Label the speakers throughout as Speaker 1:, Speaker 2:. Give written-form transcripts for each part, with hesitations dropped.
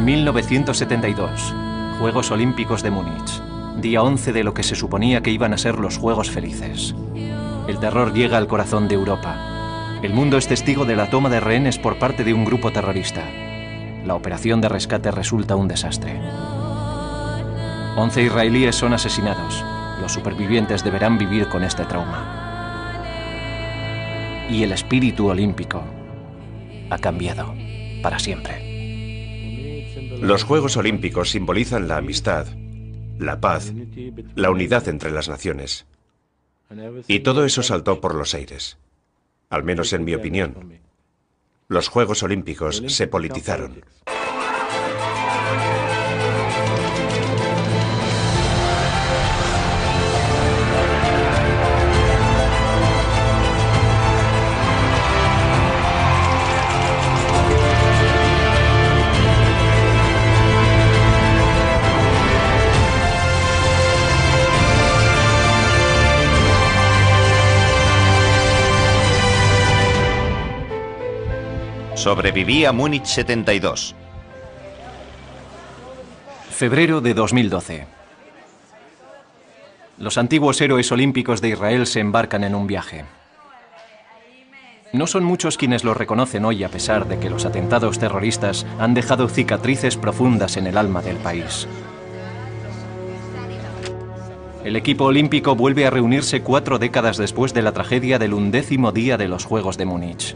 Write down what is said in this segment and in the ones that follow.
Speaker 1: 1972, Juegos Olímpicos de Múnich, día 11 de lo que se suponía que iban a ser los Juegos Felices. El terror llega al corazón de Europa. El mundo es testigo de la toma de rehenes por parte de un grupo terrorista. La operación de rescate resulta un desastre. 11 israelíes son asesinados. Los supervivientes deberán vivir con este trauma. Y el espíritu olímpico ha cambiado para siempre.
Speaker 2: Los Juegos Olímpicos simbolizan la amistad, la paz, la unidad entre las naciones. Y todo eso saltó por los aires. Al menos en mi opinión. Los Juegos Olímpicos se politizaron.
Speaker 3: Sobreviví a Múnich 72.
Speaker 1: Febrero de 2012. Los antiguos héroes olímpicos de Israel se embarcan en un viaje. No son muchos quienes los reconocen hoy, a pesar de que los atentados terroristas han dejado cicatrices profundas en el alma del país. El equipo olímpico vuelve a reunirse 4 décadas después de la tragedia del 11º día de los Juegos de Múnich.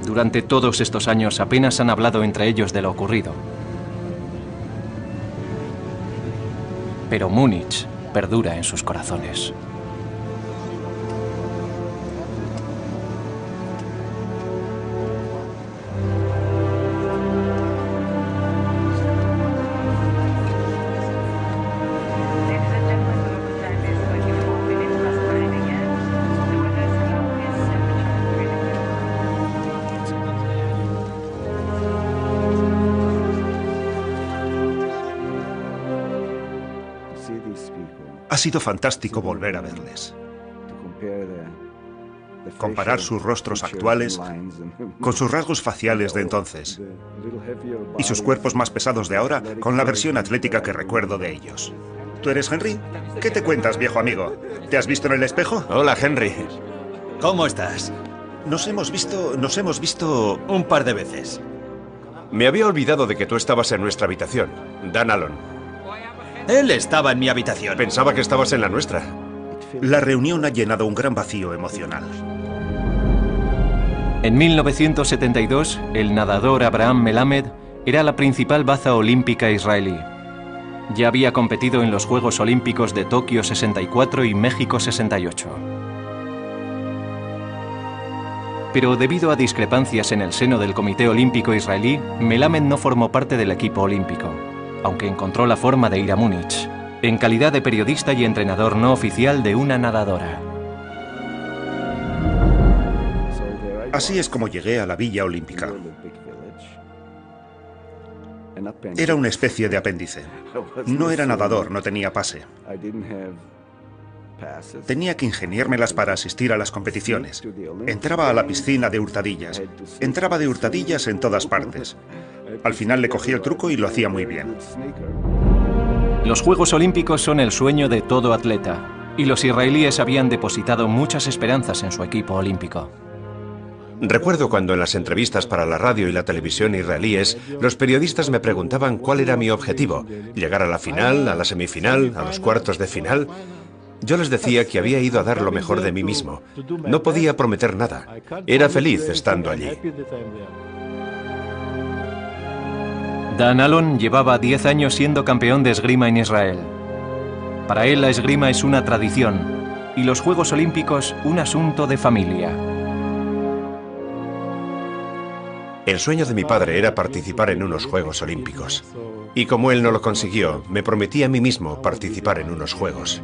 Speaker 1: Durante todos estos años apenas han hablado entre ellos de lo ocurrido. Pero Múnich perdura en sus corazones.
Speaker 4: Ha sido fantástico volver a verles. Comparar sus rostros actuales con sus rasgos faciales de entonces y sus cuerpos más pesados de ahora con la versión atlética que recuerdo de ellos. ¿Tú eres Henry? ¿Qué te cuentas, viejo amigo? ¿Te has visto en el espejo?
Speaker 3: Hola, Henry.
Speaker 5: ¿Cómo estás?
Speaker 4: Nos hemos visto
Speaker 5: Un par de veces.
Speaker 2: Me había olvidado de que tú estabas en nuestra habitación, Dan Allen.
Speaker 5: Él estaba en mi habitación.
Speaker 2: Pensaba que estabas en la nuestra.
Speaker 4: La reunión ha llenado un gran vacío emocional.
Speaker 1: En 1972, el nadador Abraham Melamed era la principal baza olímpica israelí. Ya había competido en los Juegos Olímpicos de Tokio 64 y México 68. Pero debido a discrepancias en el seno del Comité Olímpico Israelí, Melamed no formó parte del equipo olímpico, aunque encontró la forma de ir a Múnich, en calidad de periodista y entrenador no oficial de una nadadora.
Speaker 4: Así es como llegué a la Villa Olímpica. Era una especie de apéndice. No era nadador, no tenía pase. Tenía que ingeniármelas para asistir a las competiciones. Entraba a la piscina de hurtadillas. Entraba de hurtadillas en todas partes. Al final le cogí el truco y lo hacía muy bien.
Speaker 1: Los Juegos Olímpicos son el sueño de todo atleta, y los israelíes habían depositado muchas esperanzas en su equipo olímpico.
Speaker 2: Recuerdo cuando en las entrevistas para la radio y la televisión israelíes, los periodistas me preguntaban cuál era mi objetivo, llegar a la final, a la semifinal, a los cuartos de final. Yo les decía que había ido a dar lo mejor de mí mismo. No podía prometer nada. Era feliz estando allí.
Speaker 1: Dan Allen llevaba 10 años siendo campeón de esgrima en Israel. Para él la esgrima es una tradición y los Juegos Olímpicos un asunto de familia.
Speaker 2: El sueño de mi padre era participar en unos Juegos Olímpicos. Y como él no lo consiguió, me prometí a mí mismo participar en unos Juegos.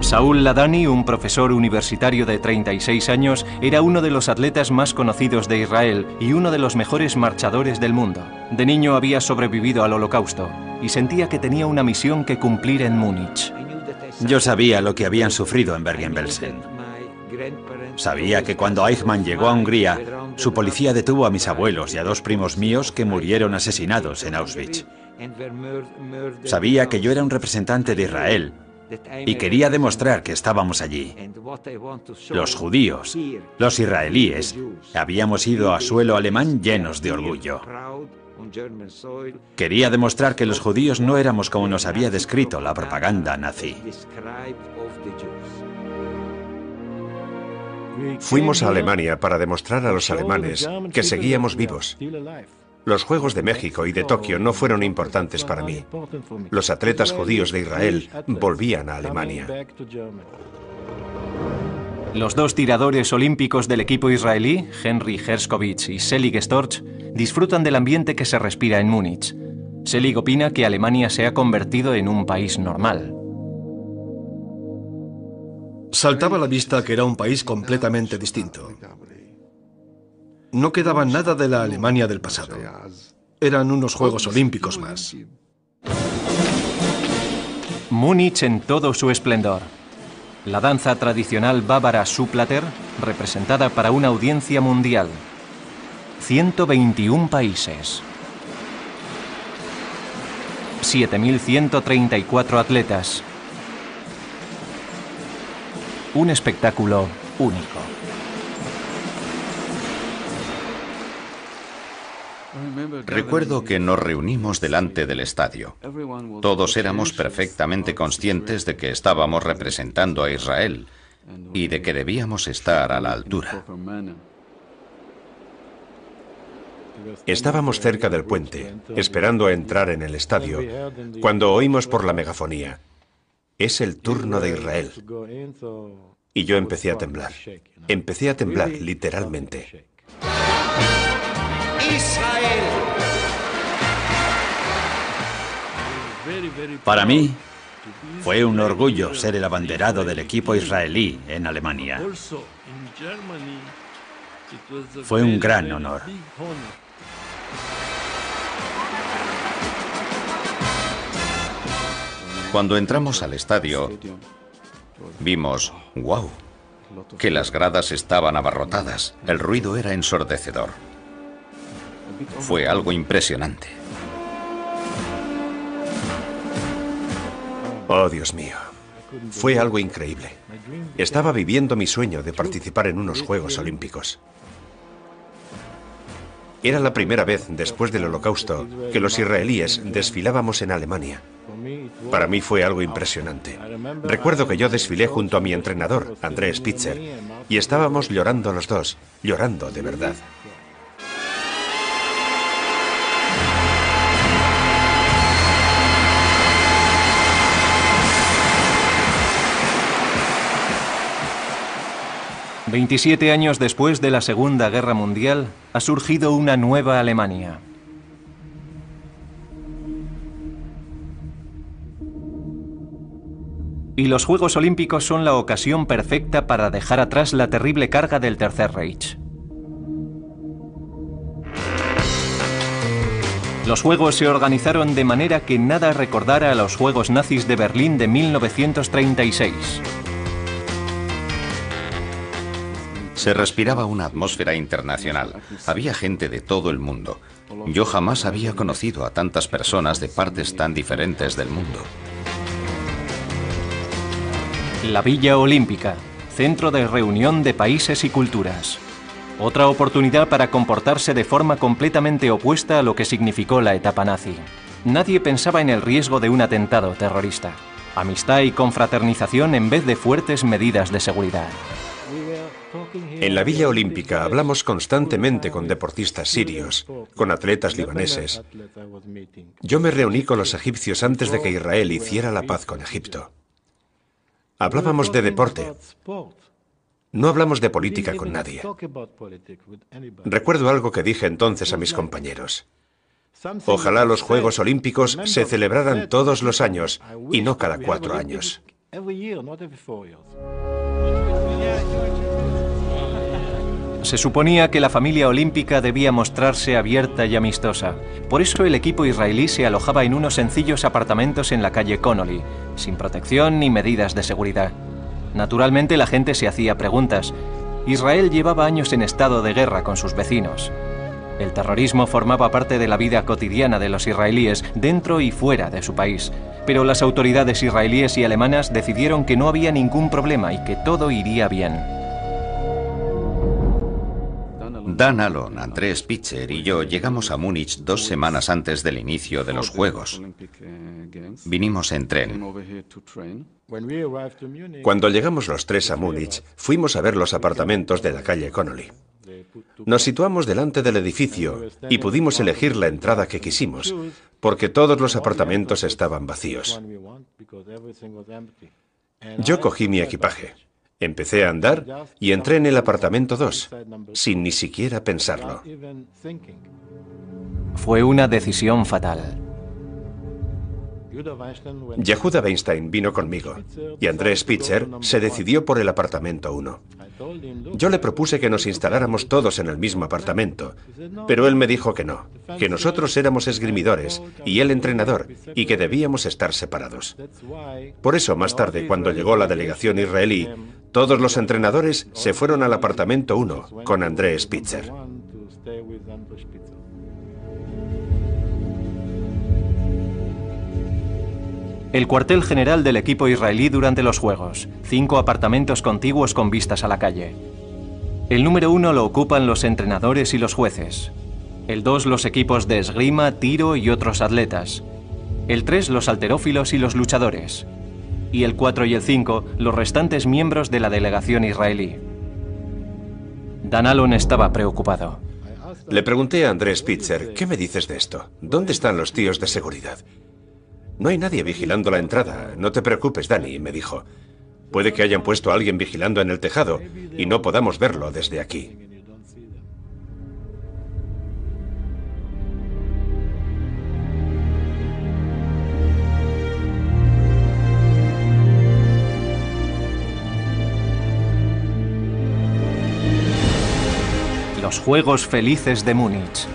Speaker 1: Saúl Ladani, un profesor universitario de 36 años, era uno de los atletas más conocidos de Israel y uno de los mejores marchadores del mundo. De niño había sobrevivido al Holocausto y sentía que tenía una misión que cumplir en Múnich.
Speaker 5: Yo sabía lo que habían sufrido en Bergen-Belsen. Sabía que cuando Eichmann llegó a Hungría, su policía detuvo a mis abuelos y a 2 primos míos que murieron asesinados en Auschwitz. Sabía que yo era un representante de Israel y quería demostrar que estábamos allí. Los judíos, los israelíes, habíamos ido a suelo alemán llenos de orgullo. Quería demostrar que los judíos no éramos como nos había descrito la propaganda nazi.
Speaker 2: Fuimos a Alemania para demostrar a los alemanes que seguíamos vivos. Los Juegos de México y de Tokio no fueron importantes para mí. Los atletas judíos de Israel volvían a Alemania.
Speaker 1: Los 2 tiradores olímpicos del equipo israelí, Henry Herskovich y Selig Storch, disfrutan del ambiente que se respira en Múnich. Selig opina que Alemania se ha convertido en un país normal.
Speaker 6: Saltaba a la vista que era un país completamente distinto. No quedaba nada de la Alemania del pasado. Eran unos Juegos Olímpicos más.
Speaker 1: Múnich en todo su esplendor. La danza tradicional bávara Supplater, representada para una audiencia mundial. 121 países. 7.134 atletas. Un espectáculo único.
Speaker 3: Recuerdo que nos reunimos delante del estadio. Todos éramos perfectamente conscientes de que estábamos representando a Israel y de que debíamos estar a la altura.
Speaker 2: Estábamos cerca del puente, esperando a entrar en el estadio, cuando oímos por la megafonía: es el turno de Israel. Y yo empecé a temblar. Empecé a temblar, literalmente.
Speaker 5: Para mí, fue un orgullo ser el abanderado del equipo israelí en Alemania. Fue un gran honor.
Speaker 3: Cuando entramos al estadio, vimos, ¡wow!, que las gradas estaban abarrotadas. El ruido era ensordecedor. Fue algo impresionante.
Speaker 2: Oh, Dios mío. Fue algo increíble. Estaba viviendo mi sueño de participar en unos Juegos Olímpicos. Era la primera vez después del Holocausto que los israelíes desfilábamos en Alemania. Para mí fue algo impresionante. Recuerdo que yo desfilé junto a mi entrenador, André Spitzer, y estábamos llorando los dos, llorando de verdad.
Speaker 1: «27 años después de la Segunda Guerra Mundial, ha surgido una nueva Alemania. Y los Juegos Olímpicos son la ocasión perfecta para dejar atrás la terrible carga del Tercer Reich. Los Juegos se organizaron de manera que nada recordara a los Juegos nazis de Berlín de 1936.
Speaker 3: Se respiraba una atmósfera internacional. Había gente de todo el mundo. Yo jamás había conocido a tantas personas de partes tan diferentes del mundo.
Speaker 1: La Villa Olímpica, centro de reunión de países y culturas. Otra oportunidad para comportarse de forma completamente opuesta a lo que significó la etapa nazi. Nadie pensaba en el riesgo de un atentado terrorista. Amistad y confraternización en vez de fuertes medidas de seguridad.
Speaker 2: En la Villa Olímpica hablamos constantemente con deportistas sirios, con atletas libaneses. Yo me reuní con los egipcios antes de que Israel hiciera la paz con Egipto. Hablábamos de deporte. No hablamos de política con nadie. Recuerdo algo que dije entonces a mis compañeros. Ojalá los Juegos Olímpicos se celebraran todos los años y no cada 4 años.
Speaker 1: Se suponía que la familia olímpica debía mostrarse abierta y amistosa. Por eso el equipo israelí se alojaba en unos sencillos apartamentos en la calle Connolly, sin protección ni medidas de seguridad. Naturalmente la gente se hacía preguntas. Israel llevaba años en estado de guerra con sus vecinos. El terrorismo formaba parte de la vida cotidiana de los israelíes dentro y fuera de su país. Pero las autoridades israelíes y alemanas decidieron que no había ningún problema y que todo iría bien.
Speaker 3: Dan Alon, André Spitzer y yo llegamos a Múnich 2 semanas antes del inicio de los Juegos. Vinimos en tren.
Speaker 2: Cuando llegamos los tres a Múnich, fuimos a ver los apartamentos de la calle Connolly. Nos situamos delante del edificio y pudimos elegir la entrada que quisimos, porque todos los apartamentos estaban vacíos. Yo cogí mi equipaje, empecé a andar y entré en el apartamento 2, sin ni siquiera pensarlo.
Speaker 1: Fue una decisión fatal.
Speaker 2: Yehuda Weinstein vino conmigo y André Spitzer se decidió por el apartamento 1. Yo le propuse que nos instaláramos todos en el mismo apartamento, pero él me dijo que no, que nosotros éramos esgrimidores y él entrenador y que debíamos estar separados. Por eso, más tarde, cuando llegó la delegación israelí, todos los entrenadores se fueron al apartamento 1 con André Spitzer.
Speaker 1: El cuartel general del equipo israelí durante los Juegos. 5 apartamentos contiguos con vistas a la calle. El número 1 lo ocupan los entrenadores y los jueces. El 2 los equipos de esgrima, tiro y otros atletas. El 3 los halterófilos y los luchadores. Y el 4 y el 5 los restantes miembros de la delegación israelí. Dan Alon estaba preocupado.
Speaker 2: Le pregunté a André Spitzer, ¿qué me dices de esto? ¿Dónde están los tíos de seguridad? No hay nadie vigilando la entrada. No te preocupes, Dani, me dijo. Puede que hayan puesto a alguien vigilando en el tejado y no podamos verlo desde aquí.
Speaker 1: Los Juegos Felices de Múnich.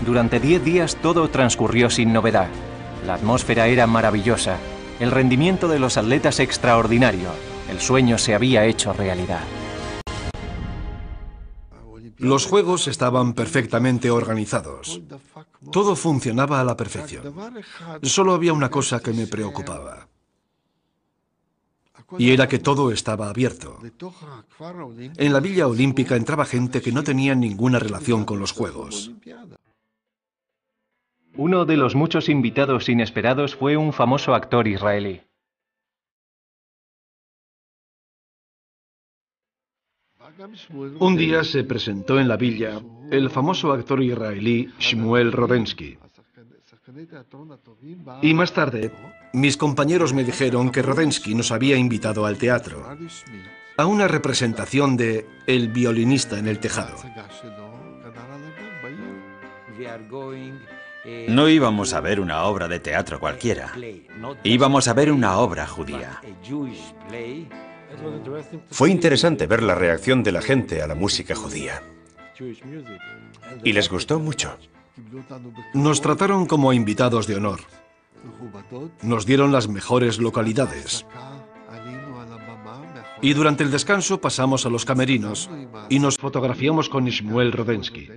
Speaker 1: Durante 10 días todo transcurrió sin novedad. La atmósfera era maravillosa, el rendimiento de los atletas extraordinario. El sueño se había hecho realidad.
Speaker 6: Los juegos estaban perfectamente organizados. Todo funcionaba a la perfección. Solo había una cosa que me preocupaba. Y era que todo estaba abierto. En la Villa Olímpica entraba gente que no tenía ninguna relación con los Juegos.
Speaker 1: Uno de los muchos invitados inesperados fue un famoso actor israelí.
Speaker 6: Un día se presentó en la villa el famoso actor israelí Shmuel Rodensky. Y más tarde, mis compañeros me dijeron que Rodensky nos había invitado al teatro, a una representación de El violinista en el tejado.
Speaker 5: No íbamos a ver una obra de teatro cualquiera. Íbamos a ver una obra judía.
Speaker 2: Fue interesante ver la reacción de la gente a la música judía. Y les gustó mucho.
Speaker 6: Nos trataron como invitados de honor. Nos dieron las mejores localidades. Y durante el descanso pasamos a los camerinos y nos fotografiamos con Shmuel Rodensky.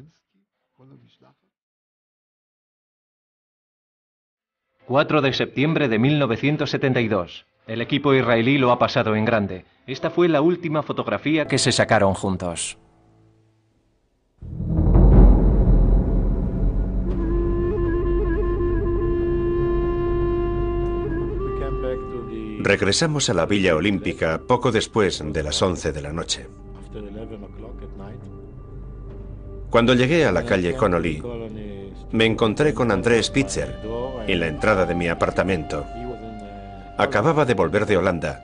Speaker 1: 4 de septiembre de 1972. El equipo israelí lo ha pasado en grande. Esta fue la última fotografía que se sacaron juntos.
Speaker 2: Regresamos a la Villa Olímpica poco después de las 11 de la noche. Cuando llegué a la calle Connolly, me encontré con André Spitzer en la entrada de mi apartamento. Acababa de volver de Holanda,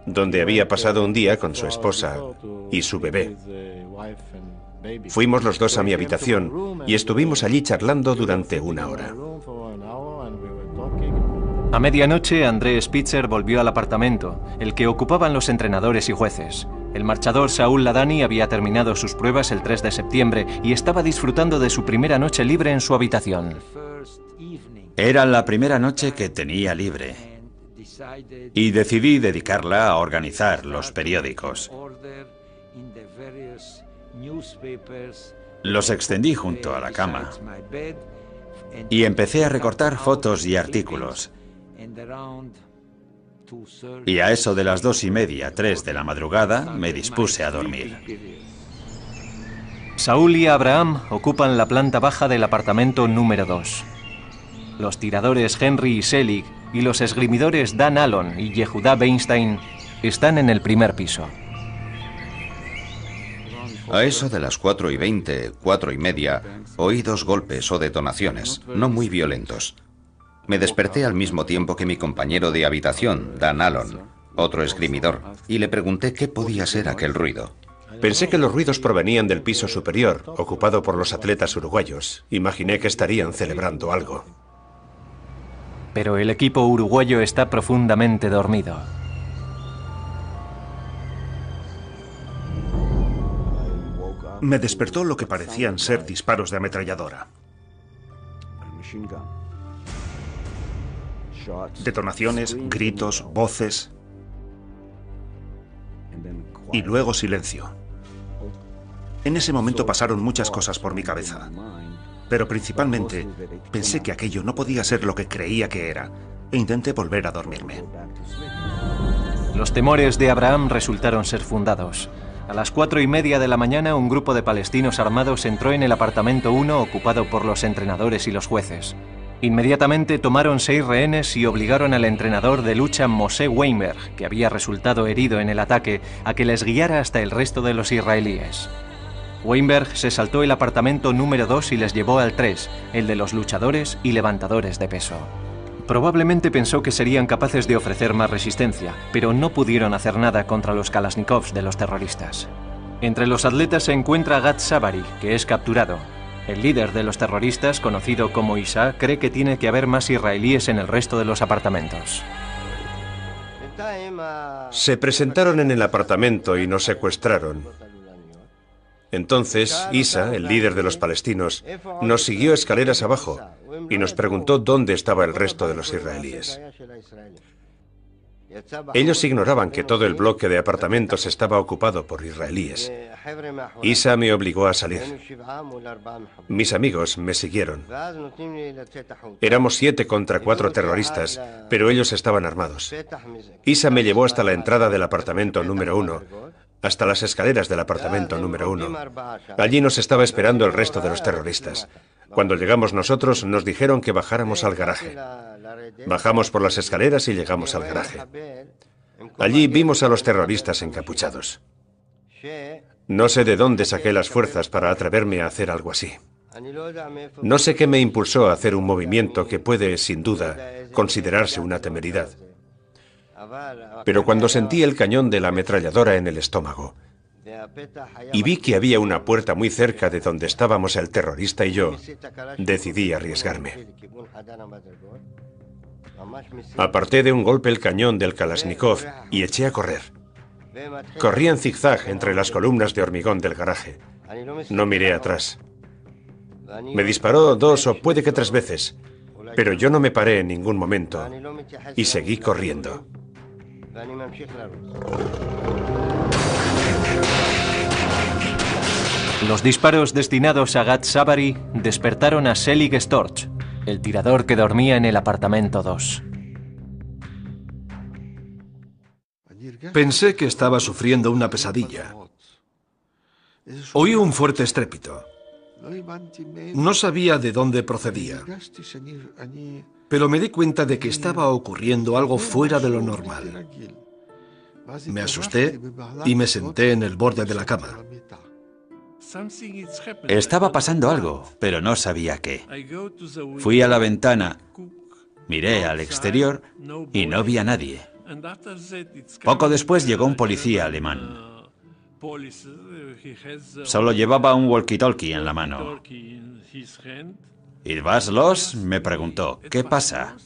Speaker 2: donde había pasado un día con su esposa y su bebé. Fuimos los dos a mi habitación y estuvimos allí charlando durante 1 hora.
Speaker 1: A medianoche, André Spitzer volvió al apartamento, el que ocupaban los entrenadores y jueces. El marchador Saúl Ladani había terminado sus pruebas el 3 de septiembre y estaba disfrutando de su primera noche libre en su habitación.
Speaker 5: Era la primera noche que tenía libre. y decidí dedicarla a organizar los periódicos. Los extendí junto a la cama y empecé a recortar fotos y artículos. Y a eso de las 2:30, 3 de la madrugada, me dispuse a dormir.
Speaker 1: Saúl y Abraham ocupan la planta baja del apartamento número 2. Los tiradores Henry y Selig y los esgrimidores Dan Allon y Yehuda Weinstein están en el primer piso.
Speaker 3: A eso de las 4:20, 4:30, oí 2 golpes o detonaciones, no muy violentos. Me desperté al mismo tiempo que mi compañero de habitación, Dan Allon, otro esgrimidor, y le pregunté qué podía ser aquel ruido.
Speaker 2: Pensé que los ruidos provenían del piso superior, ocupado por los atletas uruguayos. Imaginé que estarían celebrando algo.
Speaker 1: Pero el equipo uruguayo está profundamente dormido.
Speaker 4: Me despertó lo que parecían ser disparos de ametralladora. Detonaciones, gritos, voces. Y luego silencio. En ese momento pasaron muchas cosas por mi cabeza. Pero principalmente pensé que aquello no podía ser lo que creía que era, e intenté volver a dormirme.
Speaker 1: Los temores de Abraham resultaron ser fundados. A las 4:30 de la mañana, un grupo de palestinos armados entró en el apartamento 1 ocupado por los entrenadores y los jueces. Inmediatamente tomaron 6 rehenes y obligaron al entrenador de lucha Moshe Weinberg, que había resultado herido en el ataque, a que les guiara hasta el resto de los israelíes. Weinberg se saltó el apartamento número 2 y les llevó al 3, el de los luchadores y levantadores de peso. Probablemente pensó que serían capaces de ofrecer más resistencia, pero no pudieron hacer nada contra los Kalashnikovs de los terroristas. Entre los atletas se encuentra Gad Sabari, que es capturado. El líder de los terroristas, conocido como Isa, cree que tiene que haber más israelíes en el resto de los apartamentos.
Speaker 2: Se presentaron en el apartamento y nos secuestraron. Entonces, Isa, el líder de los palestinos, nos siguió escaleras abajo y nos preguntó dónde estaba el resto de los israelíes. Ellos ignoraban que todo el bloque de apartamentos estaba ocupado por israelíes. Isa me obligó a salir. Mis amigos me siguieron. Éramos 7 contra 4 terroristas, pero ellos estaban armados. Isa me llevó hasta la entrada del apartamento número 1, hasta las escaleras del apartamento número 1. Allí nos estaba esperando el resto de los terroristas. Cuando llegamos nosotros, nos dijeron que bajáramos al garaje. Bajamos por las escaleras y llegamos al garaje. Allí vimos a los terroristas encapuchados. No sé de dónde saqué las fuerzas para atreverme a hacer algo así. No sé qué me impulsó a hacer un movimiento que puede, sin duda, considerarse una temeridad. Pero cuando sentí el cañón de la ametralladora en el estómago y vi que había una puerta muy cerca de donde estábamos el terrorista y yo, decidí arriesgarme. Aparté de un golpe el cañón del Kalashnikov y eché a correr. Corrí en zigzag entre las columnas de hormigón del garaje. No miré atrás. Me disparó 2 o puede que 3 veces, pero yo no me paré en ningún momento y seguí corriendo.
Speaker 1: Los disparos destinados a Gad Sabari despertaron a Selig Storch, el tirador que dormía en el apartamento 2.
Speaker 6: Pensé que estaba sufriendo una pesadilla. Oí un fuerte estrépito. No sabía de dónde procedía, pero me di cuenta de que estaba ocurriendo algo fuera de lo normal. Me asusté y me senté en el borde de la cama.
Speaker 5: Estaba pasando algo, pero no sabía qué. Fui a la ventana, miré al exterior y no vi a nadie. Poco después llegó un policía alemán. Solo llevaba un walkie-talkie en la mano. ¿Y vas los? Me preguntó. ¿Qué pasa?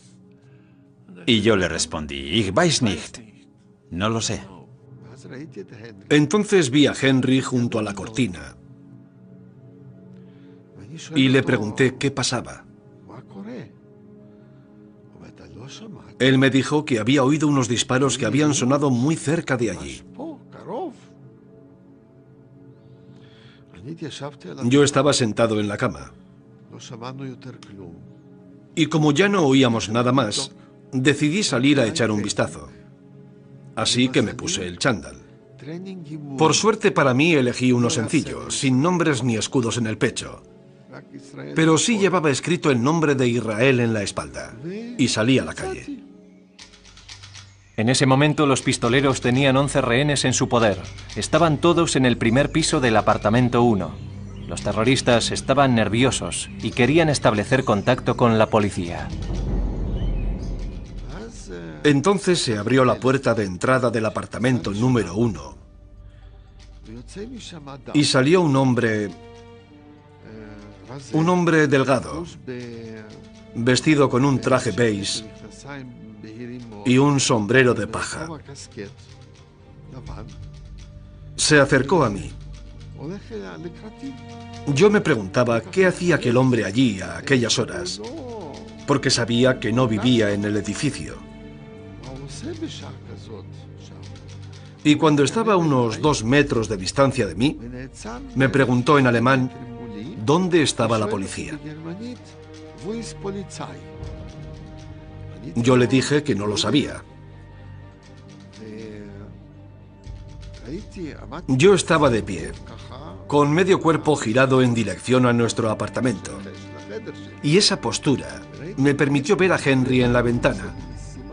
Speaker 5: Y yo le respondí, Ich weiß nicht. No lo sé.
Speaker 6: Entonces vi a Henry junto a la cortina y le pregunté qué pasaba. Él me dijo que había oído unos disparos que habían sonado muy cerca de allí. Yo estaba sentado en la cama. Y como ya no oíamos nada más, decidí salir a echar un vistazo. Así que me puse el chándal. Por suerte para mí elegí uno sencillo, sin nombres ni escudos en el pecho. Pero sí llevaba escrito el nombre de Israel en la espalda. Y salí a la calle.
Speaker 1: En ese momento los pistoleros tenían 11 rehenes en su poder. Estaban todos en el primer piso del apartamento 1. Los terroristas estaban nerviosos y querían establecer contacto con la policía.
Speaker 6: Entonces se abrió la puerta de entrada del apartamento número 1. Y salió un hombre delgado, vestido con un traje beige y un sombrero de paja. Se acercó a mí. Yo me preguntaba qué hacía aquel hombre allí a aquellas horas, porque sabía que no vivía en el edificio. Y cuando estaba a unos 2 metros de distancia de mí, me preguntó en alemán dónde estaba la policía. Yo le dije que no lo sabía. Yo estaba de pie, con medio cuerpo girado en dirección a nuestro apartamento. Y esa postura me permitió ver a Henry en la ventana,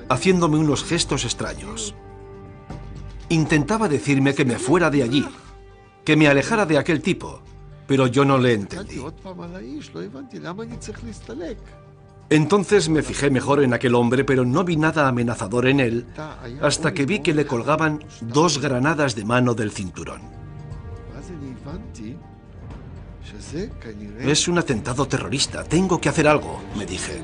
Speaker 6: haciéndome unos gestos extraños. Intentaba decirme que me fuera de allí, que me alejara de aquel tipo, pero yo no le entendí. Entonces me fijé mejor en aquel hombre, pero no vi nada amenazador en él, hasta que vi que le colgaban 2 granadas de mano del cinturón. Es un atentado terrorista, tengo que hacer algo, me dije.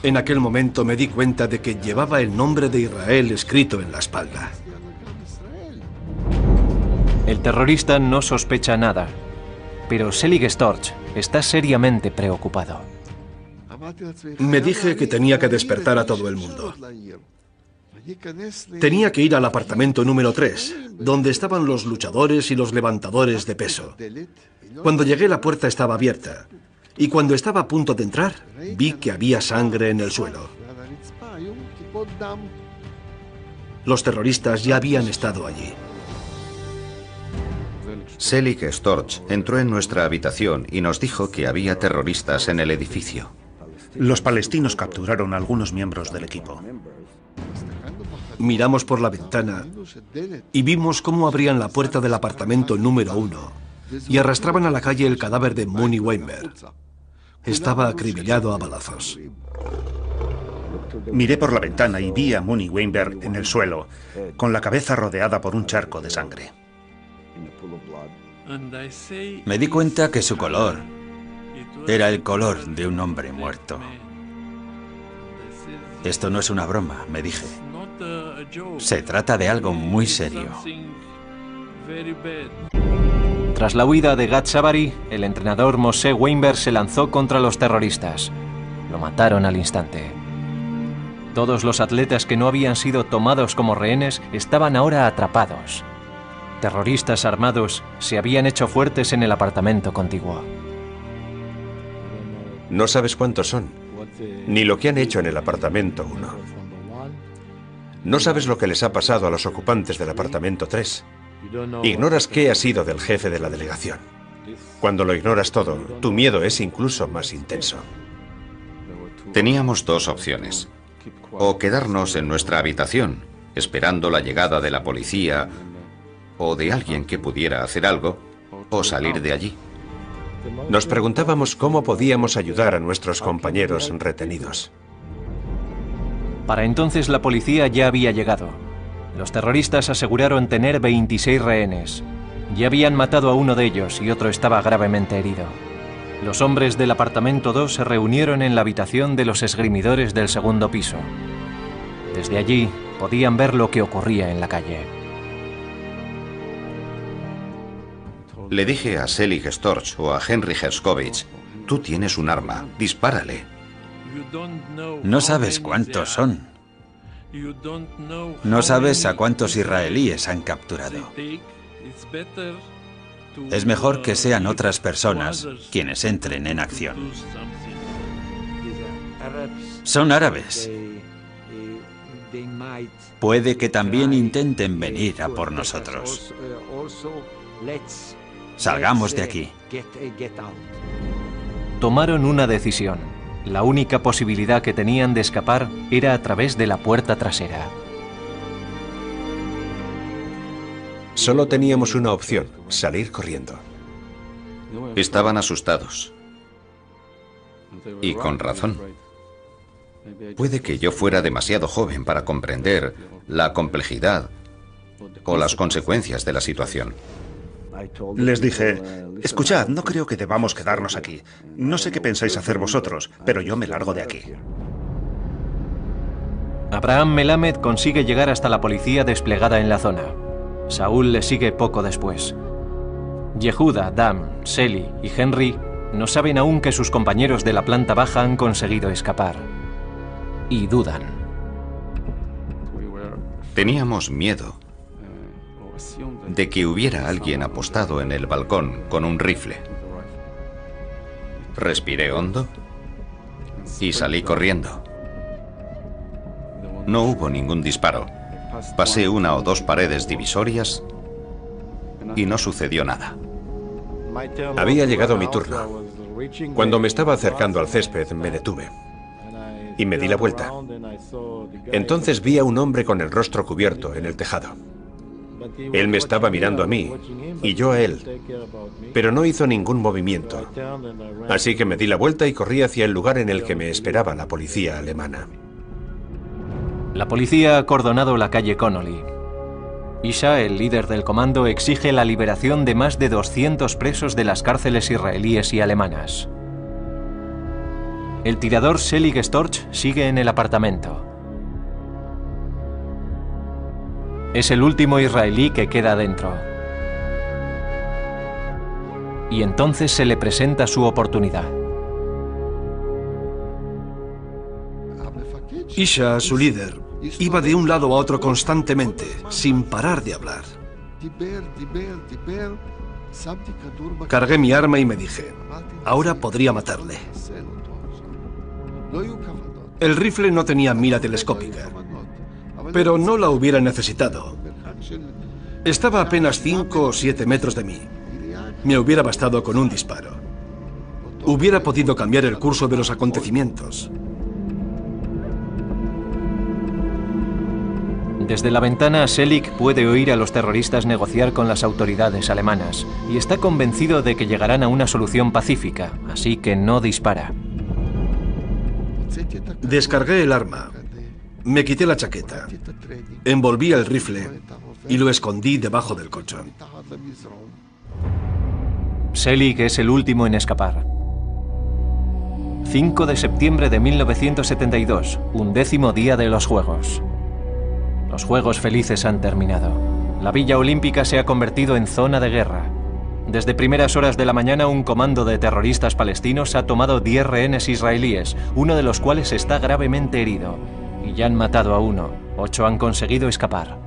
Speaker 6: En aquel momento me di cuenta de que llevaba el nombre de Israel escrito en la espalda.
Speaker 1: El terrorista no sospecha nada, pero Selig Storch está seriamente preocupado.
Speaker 6: Me dije que tenía que despertar a todo el mundo. Tenía que ir al apartamento número 3, donde estaban los luchadores y los levantadores de peso. Cuando llegué, la puerta estaba abierta. Y cuando estaba a punto de entrar, vi que había sangre en el suelo. Los terroristas ya habían estado allí.
Speaker 3: Selig Storch entró en nuestra habitación y nos dijo que había terroristas en el edificio.
Speaker 4: Los palestinos capturaron a algunos miembros del equipo.
Speaker 6: Miramos por la ventana y vimos cómo abrían la puerta del apartamento número 1 y arrastraban a la calle el cadáver de Muni Weinberg. Estaba acribillado a balazos.
Speaker 4: Miré por la ventana y vi a Muni Weinberg en el suelo, con la cabeza rodeada por un charco de sangre.
Speaker 5: Me di cuenta que su color era el color de un hombre muerto. Esto no es una broma, me dije. Se trata de algo muy serio.
Speaker 1: Tras la huida de Gad Sabari, el entrenador Moshe Weinberg se lanzó contra los terroristas. Lo mataron al instante. Todos los atletas que no habían sido tomados como rehenes estaban ahora atrapados. Terroristas armados se habían hecho fuertes en el apartamento contiguo.
Speaker 2: No sabes cuántos son, ni lo que han hecho en el apartamento 1. No sabes lo que les ha pasado a los ocupantes del apartamento 3. Ignoras qué ha sido del jefe de la delegación. Cuando lo ignoras todo, tu miedo es incluso más intenso.
Speaker 3: Teníamos 2 opciones. O quedarnos en nuestra habitación, esperando la llegada de la policía o de alguien que pudiera hacer algo, o salir de allí.
Speaker 2: Nos preguntábamos cómo podíamos ayudar a nuestros compañeros retenidos.
Speaker 1: Para entonces la policía ya había llegado. Los terroristas aseguraron tener 26 rehenes. Ya habían matado a uno de ellos y otro estaba gravemente herido. Los hombres del apartamento 2 se reunieron en la habitación de los esgrimidores del segundo piso. Desde allí podían ver lo que ocurría en la calle.
Speaker 3: Le dije a Selig Storch o a Henry Herskovich Tú tienes un arma, dispárale.
Speaker 5: No sabes cuántos son. No sabes a cuántos israelíes han capturado. Es mejor que sean otras personas quienes entren en acción. Son árabes. Puede que también intenten venir a por nosotros. Salgamos de aquí.
Speaker 1: Tomaron una decisión. La única posibilidad que tenían de escapar era a través de la puerta trasera.
Speaker 2: Solo teníamos una opción, salir corriendo.
Speaker 3: Estaban asustados. Y con razón. Puede que yo fuera demasiado joven para comprender la complejidad o las consecuencias de la situación.
Speaker 4: Les dije, escuchad, no creo que debamos quedarnos aquí. No sé qué pensáis hacer vosotros, pero yo me largo de aquí.
Speaker 1: Abraham Melamed consigue llegar hasta la policía desplegada en la zona. Saúl le sigue poco después. Yehuda, Dam, Seli y Henry no saben aún que sus compañeros de la planta baja han conseguido escapar. Y dudan.
Speaker 3: Teníamos miedo de que hubiera alguien apostado en el balcón con un rifle. Respiré hondo y salí corriendo. No hubo ningún disparo. Pasé una o dos paredes divisorias y no sucedió nada.
Speaker 2: Había llegado mi turno. Cuando me estaba acercando al césped, me detuve y me di la vuelta. Entonces vi a un hombre con el rostro cubierto en el tejado. Él me estaba mirando a mí y yo a él, pero no hizo ningún movimiento. Así que me di la vuelta y corrí hacia el lugar en el que me esperaba la policía alemana.
Speaker 1: La policía ha acordonado la calle Connolly. Isha, el líder del comando, exige la liberación de más de 200 presos de las cárceles israelíes y alemanas. El tirador Selig Storch sigue en el apartamento. Es el último israelí que queda dentro. Y entonces se le presenta su oportunidad.
Speaker 6: Isha, su líder, iba de un lado a otro constantemente, sin parar de hablar. Cargué mi arma y me dije, ahora podría matarle. El rifle no tenía mira telescópica, pero no la hubiera necesitado. Estaba a apenas 5 o 7 metros de mí. Me hubiera bastado con un disparo. Hubiera podido cambiar el curso de los acontecimientos.
Speaker 1: Desde la ventana, Selig puede oír a los terroristas negociar con las autoridades alemanas y está convencido de que llegarán a una solución pacífica, así que no dispara.
Speaker 6: Descargué el arma, me quité la chaqueta, envolví el rifle y lo escondí debajo del colchón.
Speaker 1: Selig es el último en escapar. 5 de septiembre de 1972, 11º día de los Juegos. Los Juegos Felices han terminado. La Villa Olímpica se ha convertido en zona de guerra. Desde primeras horas de la mañana, un comando de terroristas palestinos ha tomado 10 rehenes israelíes, uno de los cuales está gravemente herido. Y ya han matado a uno. 8 han conseguido escapar.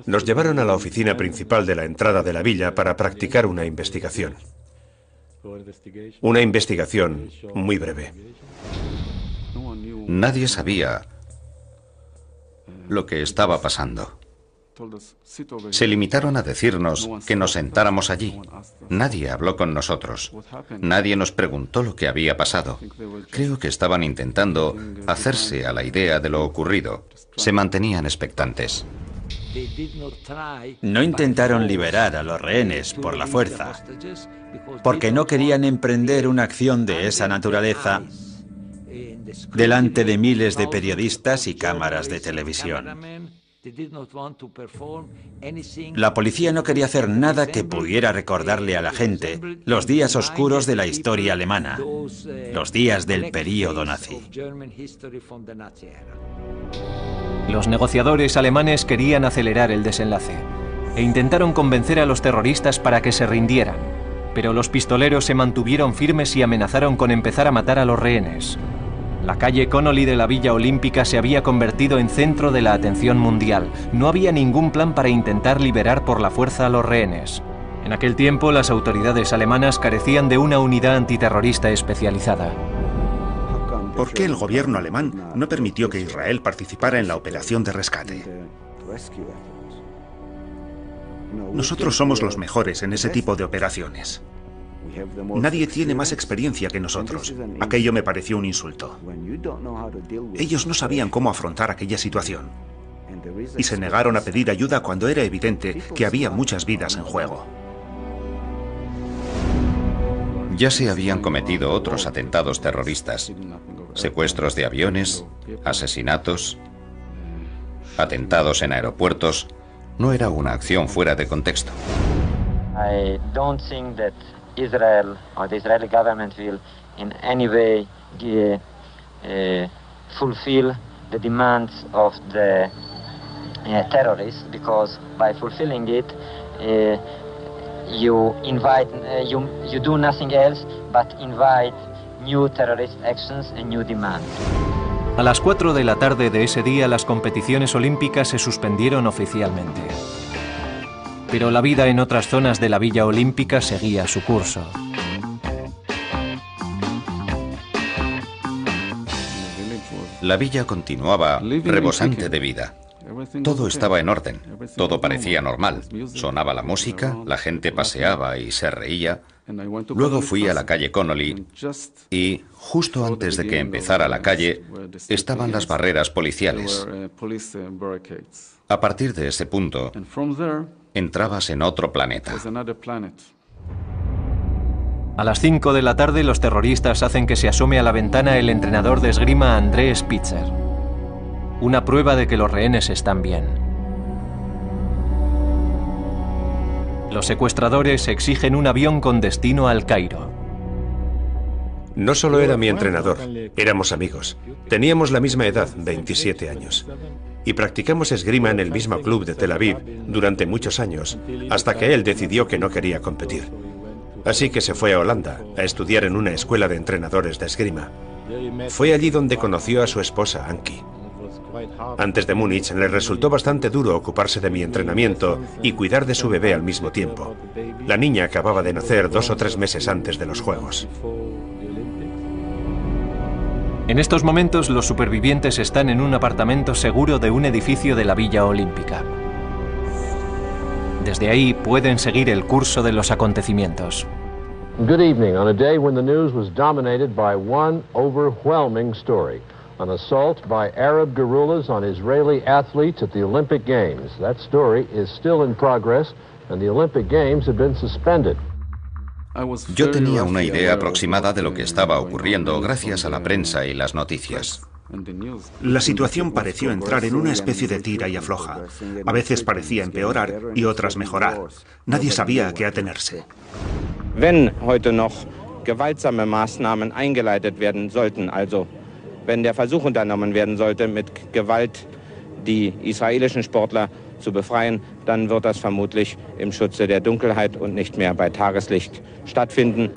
Speaker 2: Nos llevaron a la oficina principal de la entrada de la villa para practicar una investigación. Una investigación muy breve.
Speaker 3: Nadie sabía lo que estaba pasando. Se limitaron a decirnos que nos sentáramos allí. Nadie habló con nosotros. Nadie nos preguntó lo que había pasado. Creo que estaban intentando hacerse a la idea de lo ocurrido. Se mantenían expectantes.
Speaker 5: No intentaron liberar a los rehenes por la fuerza, porque no querían emprender una acción de esa naturaleza delante de miles de periodistas y cámaras de televisión. La policía no quería hacer nada que pudiera recordarle a la gente los días oscuros de la historia alemana, los días del período nazi.
Speaker 1: Los negociadores alemanes querían acelerar el desenlace e intentaron convencer a los terroristas para que se rindieran. Pero los pistoleros se mantuvieron firmes y amenazaron con empezar a matar a los rehenes. La calle Connolly de la Villa Olímpica se había convertido en centro de la atención mundial. No había ningún plan para intentar liberar por la fuerza a los rehenes. En aquel tiempo, las autoridades alemanas carecían de una unidad antiterrorista especializada.
Speaker 4: ¿Por qué el gobierno alemán no permitió que Israel participara en la operación de rescate? Nosotros somos los mejores en ese tipo de operaciones. Nadie tiene más experiencia que nosotros. Aquello me pareció un insulto. Ellos no sabían cómo afrontar aquella situación y se negaron a pedir ayuda cuando era evidente que había muchas vidas en juego.
Speaker 3: Ya se habían cometido otros atentados terroristas, secuestros de aviones, asesinatos, atentados en aeropuertos. No era una acción fuera de contexto.
Speaker 7: I don't think that Israel or the Israeli government will in any way fulfill the demands of the terrorists, because by fulfilling it you do nothing else but invite new terrorist actions and new demands.
Speaker 1: A las 4 de la tarde de ese día, las competiciones olímpicas se suspendieron oficialmente. Pero la vida en otras zonas de la Villa Olímpica seguía su curso.
Speaker 3: La villa continuaba rebosante de vida. Todo estaba en orden, todo parecía normal. Sonaba la música, la gente paseaba y se reía. Luego fui a la calle Connolly y, justo antes de que empezara la calle, estaban las barreras policiales. A partir de ese punto, entrabas en otro planeta.
Speaker 1: A las 5 de la tarde, los terroristas hacen que se asome a la ventana el entrenador de esgrima André Spitzer. Una prueba de que los rehenes están bien. Los secuestradores exigen un avión con destino al Cairo.
Speaker 2: No solo era mi entrenador, éramos amigos. Teníamos la misma edad, 27 años. Y practicamos esgrima en el mismo club de Tel Aviv durante muchos años, hasta que él decidió que no quería competir. Así que se fue a Holanda a estudiar en una escuela de entrenadores de esgrima. Fue allí donde conoció a su esposa, Anki. Antes de Múnich le resultó bastante duro ocuparse de mi entrenamiento y cuidar de su bebé al mismo tiempo. La niña acababa de nacer 2 o 3 meses antes de los Juegos.
Speaker 1: En estos momentos, los supervivientes están en un apartamento seguro de un edificio de la Villa Olímpica. Desde ahí pueden seguir el curso de los acontecimientos.
Speaker 8: Good evening. On a day when the news was dominated by one overwhelming story. An assault by Arab guerrillas on Israeli athletes at the Olympic Games. That story is still in progress and the Olympic Games have been suspended.
Speaker 3: Yo tenía una idea aproximada de lo que estaba ocurriendo gracias a la prensa y las noticias.
Speaker 4: La situación pareció entrar en una especie de tira y afloja. A veces parecía empeorar y otras mejorar. Nadie sabía a qué atenerse.
Speaker 9: Wenn heute noch gewaltsame Maßnahmen eingeleitet werden sollten, also wenn der Versuch unternommen werden sollte, mit Gewalt die israelischen Sportler zu befreien, dann wird das vermutlich im Schutze der Dunkelheit und nicht mehr bei Tageslicht stattfinden.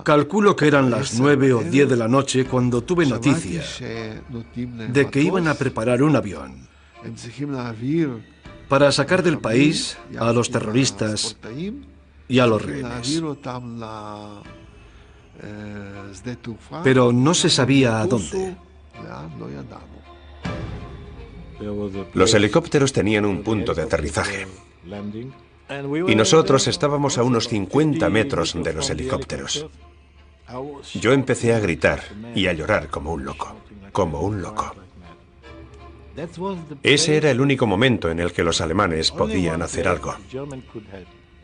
Speaker 6: Calculo que eran las 9 o 10 de la noche cuando tuve noticia de que iban a preparar un avión para sacar del país a los terroristas y a los rehenes. Pero no se sabía a dónde.
Speaker 2: Los helicópteros tenían un punto de aterrizaje. Y nosotros estábamos a unos 50 metros de los helicópteros. Yo empecé a gritar y a llorar como un loco, como un loco. Ese era el único momento en el que los alemanes podían hacer algo,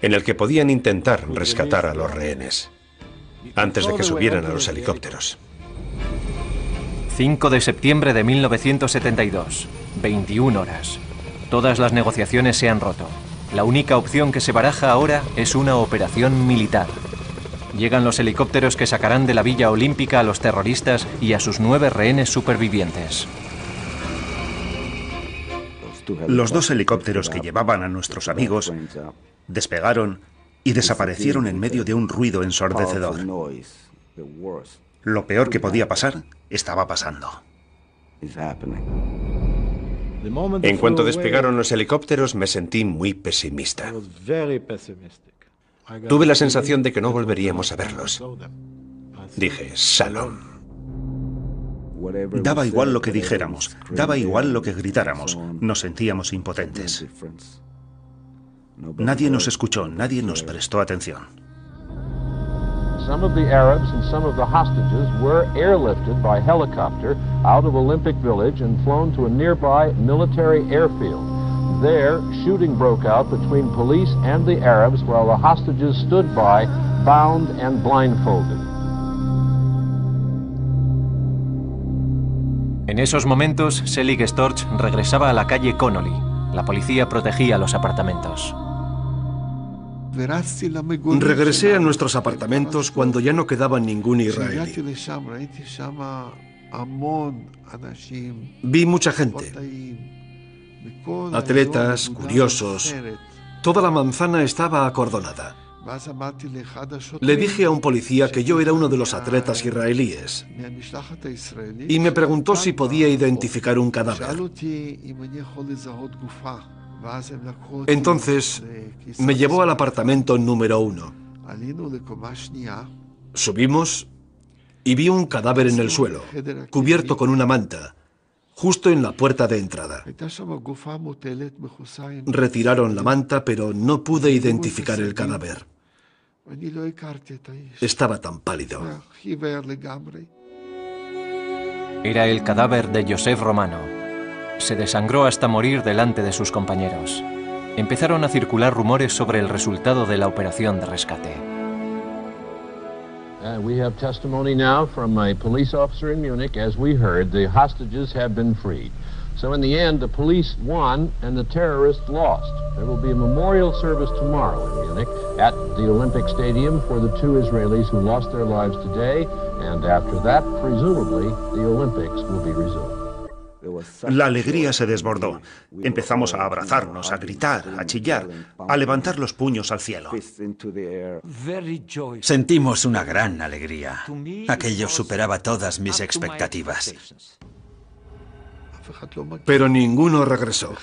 Speaker 2: en el que podían intentar rescatar a los rehenes, antes de que subieran a los helicópteros.
Speaker 1: 5 de septiembre de 1972, 21 horas. Todas las negociaciones se han roto. La única opción que se baraja ahora es una operación militar. Llegan los helicópteros que sacarán de la Villa Olímpica a los terroristas y a sus 9 rehenes supervivientes.
Speaker 4: Los 2 helicópteros que llevaban a nuestros amigos despegaron y desaparecieron en medio de un ruido ensordecedor. Lo peor que podía pasar estaba pasando.
Speaker 2: En cuanto despegaron los helicópteros, me sentí muy pesimista. Tuve la sensación de que no volveríamos a verlos. Dije, Shalom.
Speaker 4: Daba igual lo que dijéramos, daba igual lo que gritáramos, nos sentíamos impotentes. Nadie nos escuchó, nadie nos prestó atención.
Speaker 8: Some of the Arabs and some of the hostages were airlifted by helicopter out of Olympic Village and flown to a nearby military airfield. There, shooting broke out between police and the Arabs while the hostages stood by, bound and blindfolded.
Speaker 1: En esos momentos, Selig Storch regresaba a la calle Connolly. La policía protegía los apartamentos.
Speaker 6: Regresé a nuestros apartamentos cuando ya no quedaba ningún israelí. Vi mucha gente. Atletas, curiosos. Toda la manzana estaba acordonada. Le dije a un policía que yo era uno de los atletas israelíes y me preguntó si podía identificar un cadáver. Entonces me llevó al apartamento número 1. Subimos y vi un cadáver en el suelo, cubierto con una manta, justo en la puerta de entrada. Retiraron la manta, pero no pude identificar el cadáver. Estaba tan pálido.
Speaker 1: Era el cadáver de Joseph Romano. Se desangró hasta morir delante de sus compañeros. Empezaron a circular rumores sobre el resultado de la operación de rescate.
Speaker 8: We have testimony now from a police officer in Munich. As we heard, the hostages have been freed. So in the end, the police won and the terrorists lost. There will be a memorial service tomorrow in Munich at the Olympic Stadium for the 2 Israelis who lost their lives today. And after that, presumably, the Olympics will be resumed.
Speaker 4: La alegría se desbordó. Empezamos a abrazarnos, a gritar, a chillar, a levantar los puños al cielo.
Speaker 5: Sentimos una gran alegría. Aquello superaba todas mis expectativas.
Speaker 6: Pero ninguno regresó.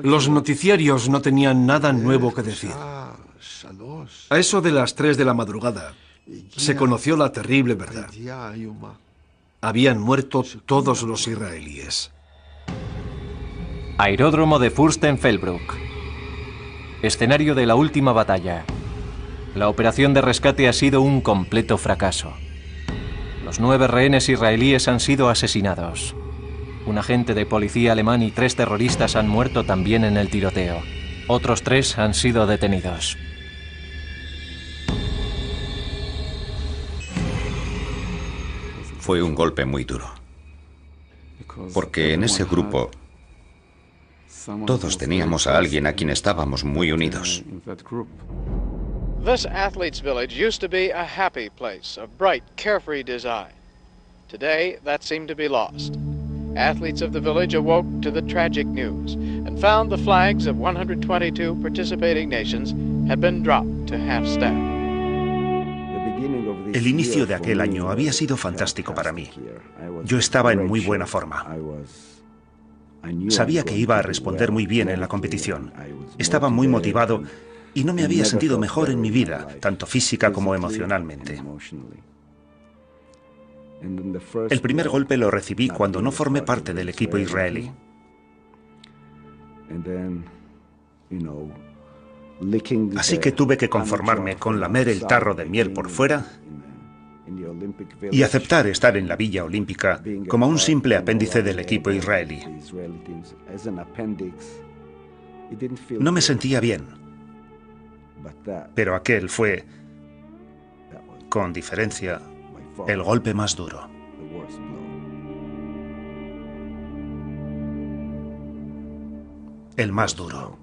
Speaker 6: Los noticiarios no tenían nada nuevo que decir. A eso de las 3 de la madrugada se conoció la terrible verdad. Habían muerto todos los israelíes.
Speaker 1: Aeródromo de Fürstenfeldbruck. Escenario de la última batalla. La operación de rescate ha sido un completo fracaso. Los 9 rehenes israelíes han sido asesinados. Un agente de policía alemán y 3 terroristas han muerto también en el tiroteo. Otros 3 han sido detenidos.
Speaker 3: Fue un golpe muy duro, porque en ese grupo todos teníamos a alguien a quien estábamos muy unidos.
Speaker 10: This athletes' village used to be a happy place, of bright, carefree design. Today, that seemed to be lost. Athletes of the village awoke to the tragic news and found the flags of 122 participating nations had been dropped to half-staff.
Speaker 4: El inicio de aquel año había sido fantástico para mí. Yo estaba en muy buena forma. Sabía que iba a responder muy bien en la competición. Estaba muy motivado y no me había sentido mejor en mi vida, tanto física como emocionalmente. El primer golpe lo recibí cuando no formé parte del equipo israelí. Así que tuve que conformarme con lamer el tarro de miel por fuera y aceptar estar en la Villa Olímpica como un simple apéndice del equipo israelí. No me sentía bien, pero aquel fue, con diferencia, el golpe más duro. El más duro.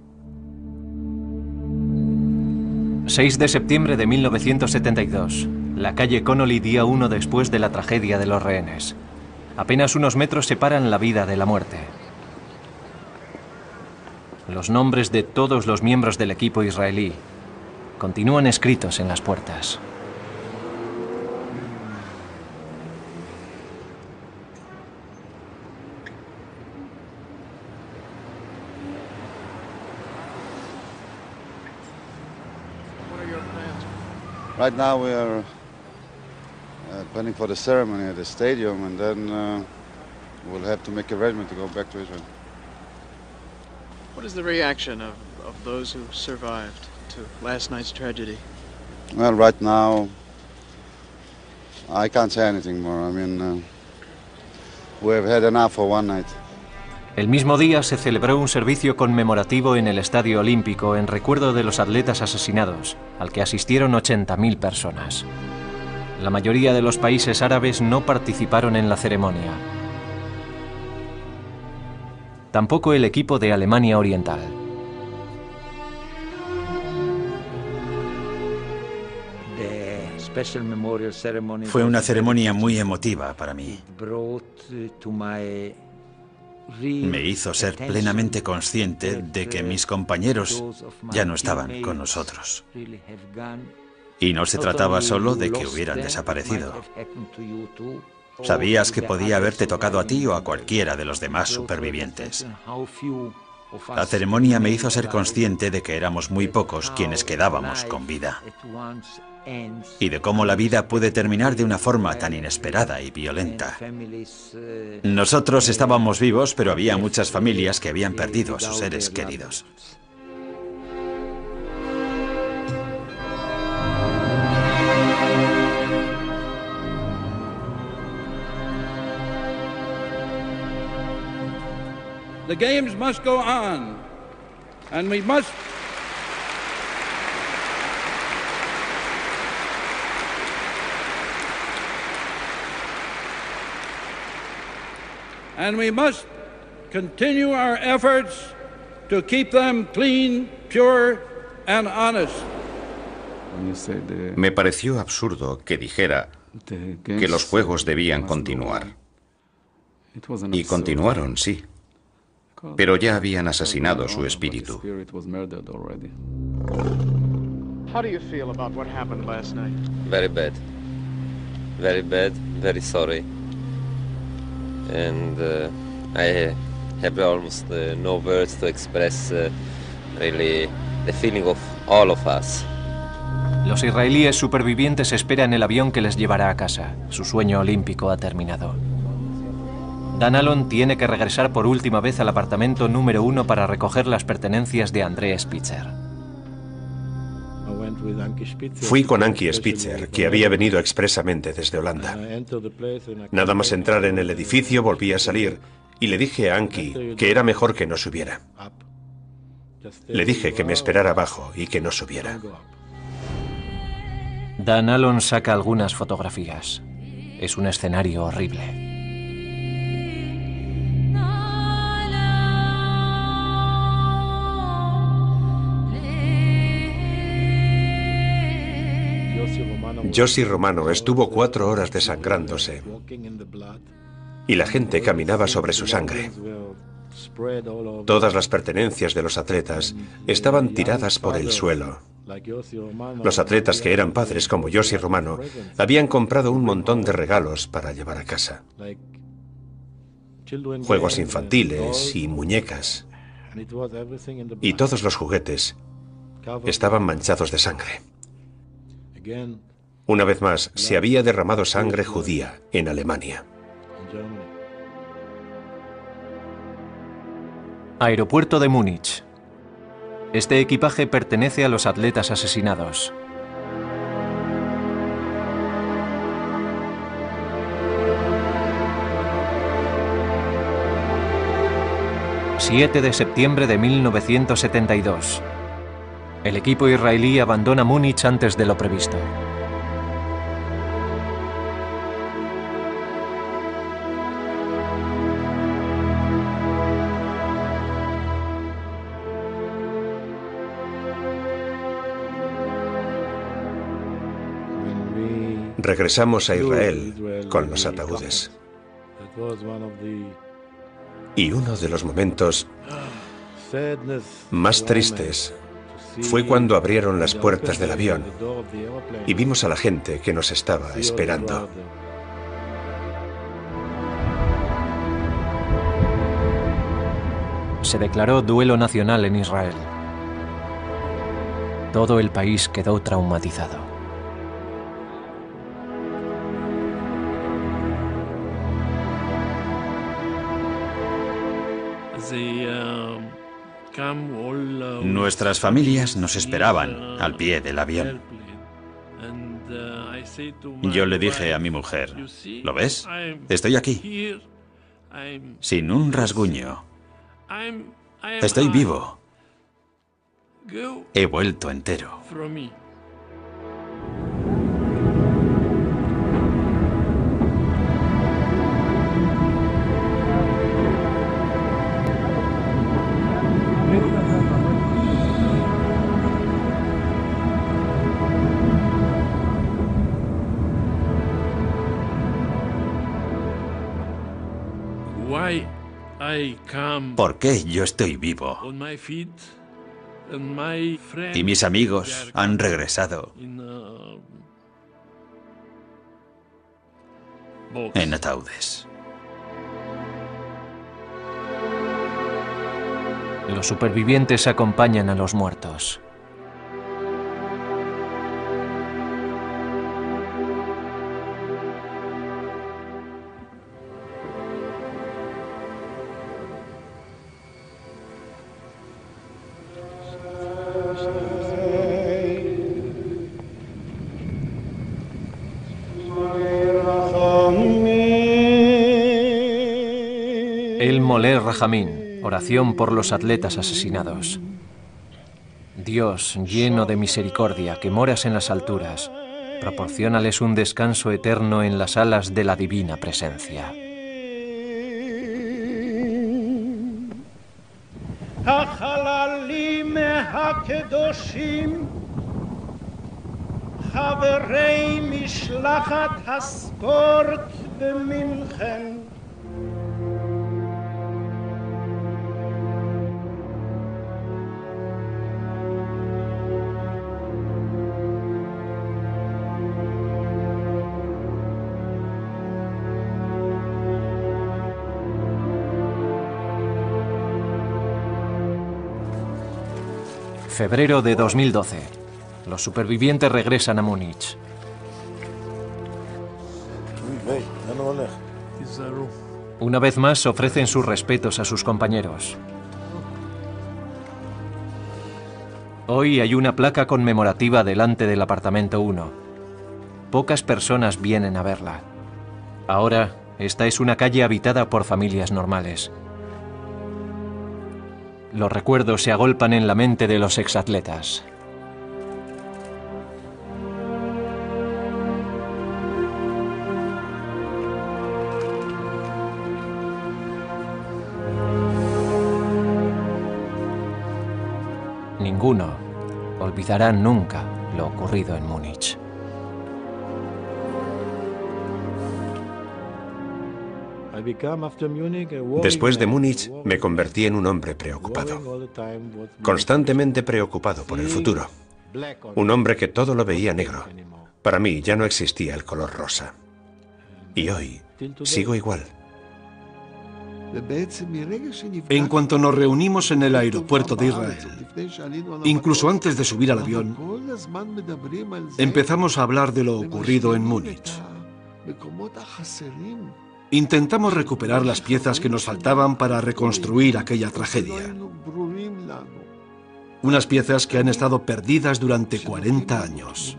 Speaker 1: 6 de septiembre de 1972. La calle Connolly, día 1 después de la tragedia de los rehenes. Apenas unos metros separan la vida de la muerte. Los nombres de todos los miembros del equipo israelí continúan escritos en las puertas.
Speaker 11: Right now we are planning for the ceremony at the stadium, and then we'll have to make arrangement to go back to Israel.
Speaker 10: What is the reaction of those who survived to last night's tragedy?
Speaker 11: Well, right now I can't say anything more. I mean, we've had enough for one night.
Speaker 1: El mismo día se celebró un servicio conmemorativo en el Estadio Olímpico en recuerdo de los atletas asesinados, al que asistieron 80.000 personas. La mayoría de los países árabes no participaron en la ceremonia. Tampoco el equipo de Alemania Oriental.
Speaker 5: Fue una ceremonia muy emotiva para mí. Me hizo ser plenamente consciente de que mis compañeros ya no estaban con nosotros. Y no se trataba solo de que hubieran desaparecido. Sabías que podía haberte tocado a ti o a cualquiera de los demás supervivientes. La ceremonia me hizo ser consciente de que éramos muy pocos quienes quedábamos con vida. Y de cómo la vida puede terminar de una forma tan inesperada y violenta. Nosotros estábamos vivos, pero había muchas familias que habían perdido a sus seres queridos.
Speaker 12: The games must go on, and we must continue our efforts to keep them clean, pure and honest.
Speaker 3: Me pareció absurdo que dijera que los juegos debían continuar. Y continuaron, sí. Pero ya habían asesinado su espíritu.
Speaker 10: How do you feel about what happened last night?
Speaker 13: Very bad. Very bad, very sorry. And I have almost no words to express really the feeling of all of us.
Speaker 1: Los israelíes supervivientes esperan el avión que les llevará a casa. Su sueño olímpico ha terminado. Dan Allon tiene que regresar por última vez al apartamento número 1 para recoger las pertenencias de André Spitzer.
Speaker 2: Fui con Ankie Spitzer, que había venido expresamente desde Holanda. Nada más entrar en el edificio volví a salir y le dije a Ankie que era mejor que no subiera. Le dije que me esperara abajo y que no subiera.
Speaker 1: Dan Allon saca algunas fotografías. Es un escenario horrible.
Speaker 2: Yossi Romano estuvo 4 horas desangrándose y la gente caminaba sobre su sangre. Todas las pertenencias de los atletas estaban tiradas por el suelo. Los atletas que eran padres como Yossi Romano habían comprado un montón de regalos para llevar a casa. Juegos infantiles y muñecas. Y todos los juguetes estaban manchados de sangre. Una vez más, se había derramado sangre judía en Alemania.
Speaker 1: Aeropuerto de Múnich. Este equipaje pertenece a los atletas asesinados. ...7 de septiembre de 1972. El equipo israelí abandona Múnich antes de lo previsto.
Speaker 2: Regresamos a Israel con los ataúdes. Y uno de los momentos más tristes fue cuando abrieron las puertas del avión y vimos a la gente que nos estaba esperando.
Speaker 1: Se declaró duelo nacional en Israel. Todo el país quedó traumatizado.
Speaker 5: Nuestras familias nos esperaban al pie del avión. Yo le dije a mi mujer, ¿lo ves? Estoy aquí, sin un rasguño. Estoy vivo. He vuelto entero. ¿Por qué yo estoy vivo? Y mis amigos han regresado en ataúdes.
Speaker 1: Los supervivientes acompañan a los muertos. El Moler Rajamín, oración por los atletas asesinados. Dios, lleno de misericordia, que moras en las alturas, proporciónales un descanso eterno en las alas de la divina presencia. Febrero de 2012. Los supervivientes regresan a Múnich. Una vez más ofrecen sus respetos a sus compañeros. Hoy hay una placa conmemorativa delante del apartamento 1. Pocas personas vienen a verla. Ahora, esta es una calle habitada por familias normales. Los recuerdos se agolpan en la mente de los exatletas. Ninguno olvidará nunca lo ocurrido en Múnich.
Speaker 2: Después de Múnich, me convertí en un hombre preocupado, constantemente preocupado por el futuro. Un hombre que todo lo veía negro. Para mí ya no existía el color rosa. Y hoy sigo igual.
Speaker 6: En cuanto nos reunimos en el aeropuerto de Israel, incluso antes de subir al avión, empezamos a hablar de lo ocurrido en Múnich. Intentamos recuperar las piezas que nos faltaban para reconstruir aquella tragedia. Unas piezas que han estado perdidas durante 40 años.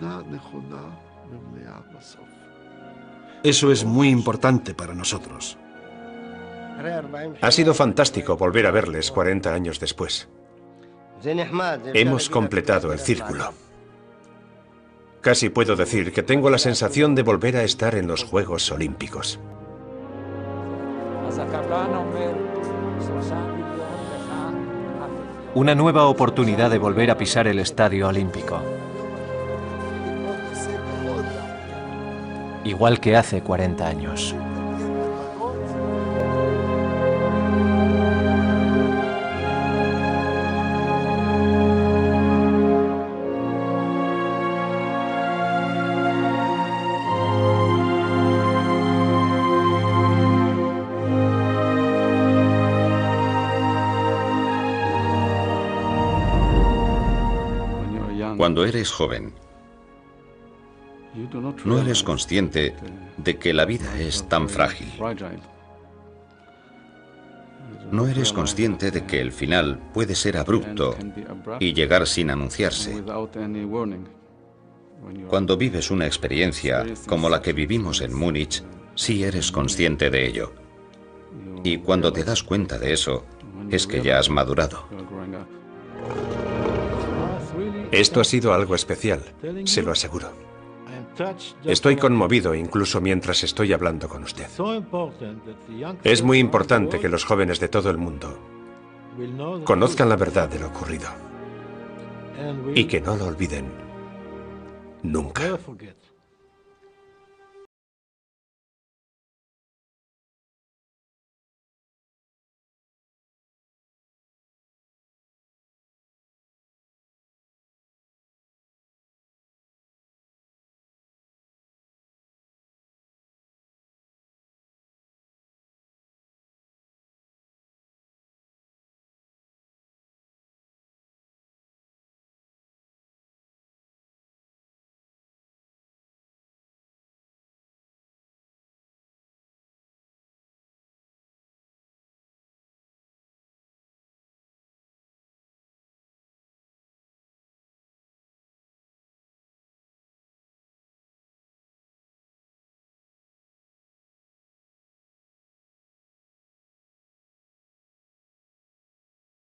Speaker 6: Eso es muy importante para nosotros.
Speaker 2: Ha sido fantástico volver a verles 40 años después. Hemos completado el círculo. Casi puedo decir que tengo la sensación de volver a estar en los Juegos Olímpicos.
Speaker 1: Una nueva oportunidad de volver a pisar el Estadio Olímpico. igual que hace 40 años.
Speaker 3: Cuando eres joven, no eres consciente de que la vida es tan frágil. No eres consciente de que el final puede ser abrupto y llegar sin anunciarse. Cuando vives una experiencia como la que vivimos en Múnich, sí eres consciente de ello. Y cuando te das cuenta de eso, es que ya has madurado.
Speaker 2: Esto ha sido algo especial, se lo aseguro. Estoy conmovido incluso mientras estoy hablando con usted. Es muy importante que los jóvenes de todo el mundo conozcan la verdad de lo ocurrido y que no lo olviden nunca.